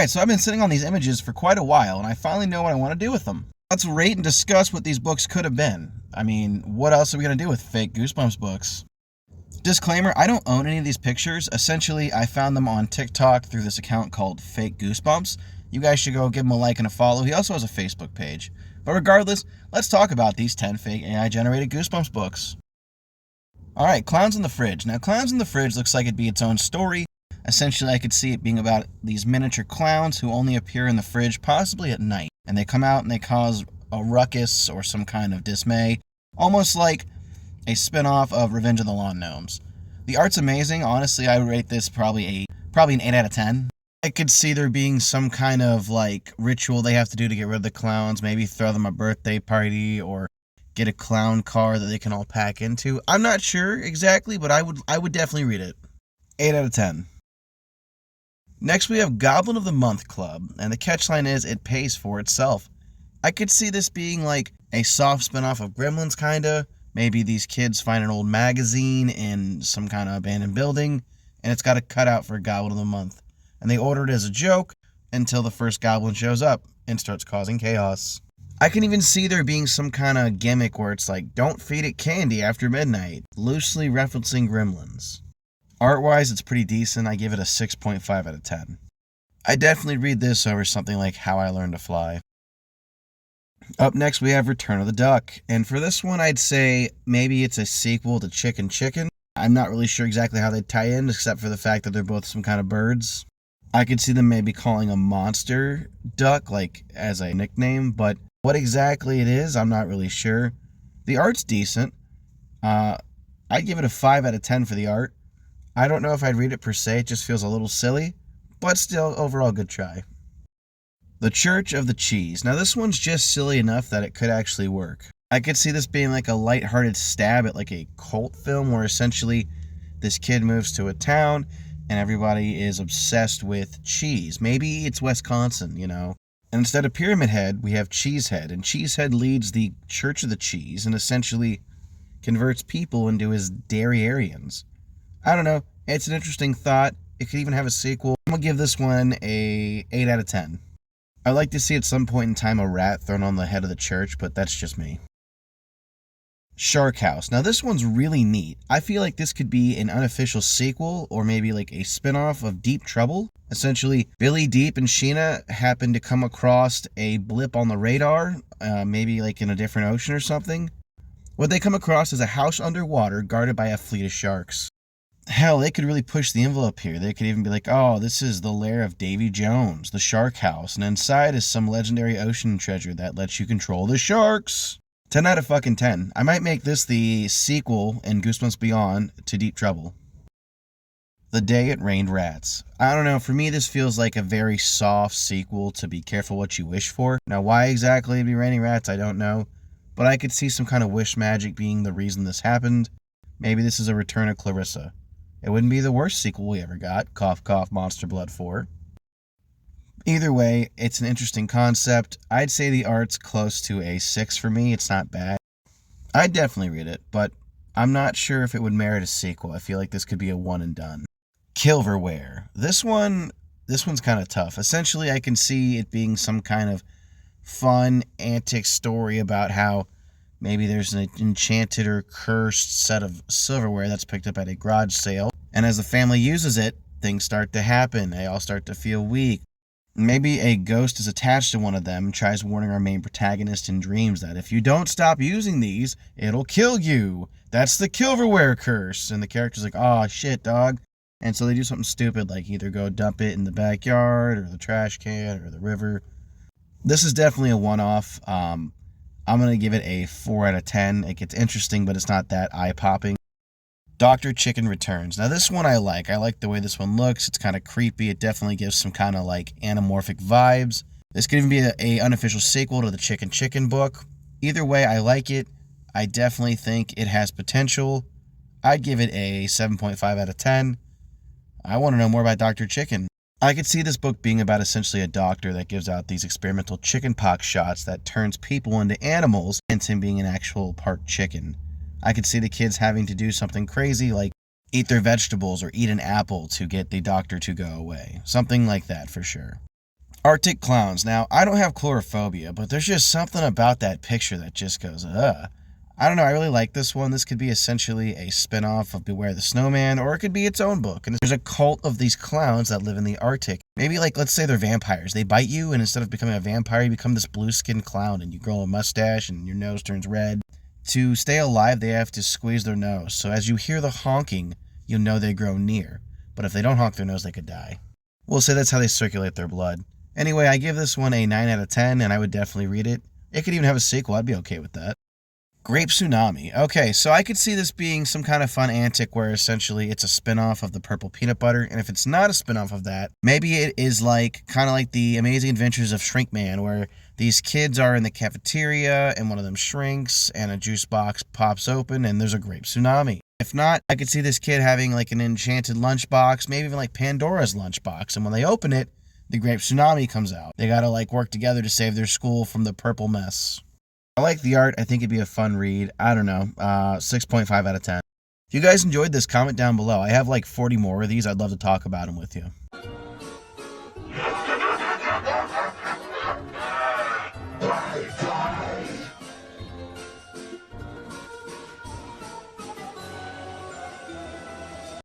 Alright, so I've been sitting on these images for quite a while, and I finally know what I want to do with them. Let's rate and discuss what these books could have been. I mean, what else are we going to do with fake Goosebumps books? Disclaimer, I don't own any of these pictures. Essentially, I found them on TikTok through this account called Fake Goosebumps. You guys should go give him a like and a follow. He also has a Facebook page. But regardless, let's talk about these 10 fake AI-generated Goosebumps books. Alright, Clowns in the Fridge. Now, Clowns in the Fridge looks like it'd be its own story. Essentially, I could see it being about these miniature clowns who only appear in the fridge, possibly at night. And they come out and they cause a ruckus or some kind of dismay. Almost like a spin-off of Revenge of the Lawn Gnomes. The art's amazing. Honestly, I would rate this probably an 8 out of 10. I could see there being some kind of like ritual they have to do to get rid of the clowns. Maybe throw them a birthday party or get a clown car that they can all pack into. I'm not sure exactly, but I would definitely read it. 8 out of 10. Next, we have Goblin of the Month Club, and the catchline is, it pays for itself. I could see this being like a soft spin-off of Gremlins, kinda. Maybe these kids find an old magazine in some kind of abandoned building, and it's got a cutout for Goblin of the Month. And they order it as a joke until the first goblin shows up and starts causing chaos. I can even see there being some kind of gimmick where it's like, don't feed it candy after midnight, loosely referencing Gremlins. Art-wise, it's pretty decent. I give it a 6.5 out of 10. I definitely read this over something like How I Learned to Fly. Up next, we have Return of the Duck. And for this one, I'd say maybe it's a sequel to Chicken Chicken. I'm not really sure exactly how they tie in, except for the fact that they're both some kind of birds. I could see them maybe calling a monster duck, like, as a nickname, but what exactly it is, I'm not really sure. The art's decent. I'd give it a 5 out of 10 for the art. I don't know if I'd read it per se, it just feels a little silly, but still, overall, good try. The Church of the Cheese. Now, this one's just silly enough that it could actually work. I could see this being like a lighthearted stab at like a cult film where essentially this kid moves to a town and everybody is obsessed with cheese. Maybe it's Wisconsin, you know. And instead of Pyramid Head, we have Cheesehead, and Cheesehead leads the Church of the Cheese and essentially converts people into his dairyarians. I don't know. It's an interesting thought. It could even have a sequel. I'm going to give this one a 8 out of 10. I'd like to see at some point in time a rat thrown on the head of the church, but that's just me. Shark House. Now this one's really neat. I feel like this could be an unofficial sequel or maybe like a spin-off of Deep Trouble. Essentially, Billy, Deep, and Sheena happen to come across a blip on the radar, maybe like in a different ocean or something. What they come across is a house underwater guarded by a fleet of sharks. Hell, they could really push the envelope here. They could even be like, oh, this is the lair of Davy Jones, the shark house, and inside is some legendary ocean treasure that lets you control the sharks. 10 out of fucking 10. I might make this the sequel in Goosebumps Beyond to Deep Trouble. The Day It Rained Rats. I don't know, for me this feels like a very soft sequel to Be Careful What You Wish For. Now why exactly it'd be raining rats, I don't know. But I could see some kind of wish magic being the reason this happened. Maybe this is a return of Clarissa. It wouldn't be the worst sequel we ever got, cough cough Monster Blood 4. Either way, it's an interesting concept. I'd say the art's close to a 6 for me, it's not bad. I'd definitely read it, but I'm not sure if it would merit a sequel. I feel like this could be a one and done. Silverware. This one's kind of tough. Essentially, I can see it being some kind of fun, antic story about how maybe there's an enchanted or cursed set of silverware that's picked up at a garage sale. And as the family uses it, things start to happen. They all start to feel weak. Maybe a ghost is attached to one of them and tries warning our main protagonist in dreams that if you don't stop using these, it'll kill you. That's the silverware curse. And the character's like, oh shit, dog. And so they do something stupid like either go dump it in the backyard or the trash can or the river. This is definitely a one-off. I'm going to give it a 4 out of 10. It gets interesting, but it's not that eye-popping. Dr. Chicken Returns. Now, this one I like. I like the way this one looks. It's kind of creepy. It definitely gives some kind of, like, anamorphic vibes. This could even be a unofficial sequel to the Chicken Chicken book. Either way, I like it. I definitely think it has potential. I'd give it a 7.5 out of 10. I want to know more about Dr. Chicken. I could see this book being about essentially a doctor that gives out these experimental chickenpox shots that turns people into animals, and him being an actual part chicken. I could see the kids having to do something crazy like eat their vegetables or eat an apple to get the doctor to go away. Something like that for sure. Arctic clowns. Now, I don't have chlorophobia, but there's just something about that picture that just goes, ugh. I don't know, I really like this one. This could be essentially a spin-off of Beware the Snowman, or it could be its own book. And there's a cult of these clowns that live in the Arctic. Maybe, like, let's say they're vampires. They bite you, and instead of becoming a vampire, you become this blue-skinned clown, and you grow a mustache, and your nose turns red. To stay alive, they have to squeeze their nose. So as you hear the honking, you'll know they grow near. But if they don't honk their nose, they could die. We'll say that's how they circulate their blood. Anyway, I give this one a 9 out of 10, and I would definitely read it. It could even have a sequel. I'd be okay with that. Grape Tsunami. Okay, so I could see this being some kind of fun antic where essentially it's a spin-off of the Purple Peanut Butter, and if it's not a spin-off of that, maybe it is like kind of like the Amazing Adventures of Shrink Man, where these kids are in the cafeteria and one of them shrinks and a juice box pops open and there's a grape tsunami. If not, I could see this kid having like an enchanted lunchbox, maybe even like Pandora's lunchbox, and when they open it, the grape tsunami comes out. They gotta like work together to save their school from the purple mess. I like the art. I think it'd be a fun read. I don't know. 6.5 out of 10. If you guys enjoyed this, comment down below. I have like 40 more of these. I'd love to talk about them with you.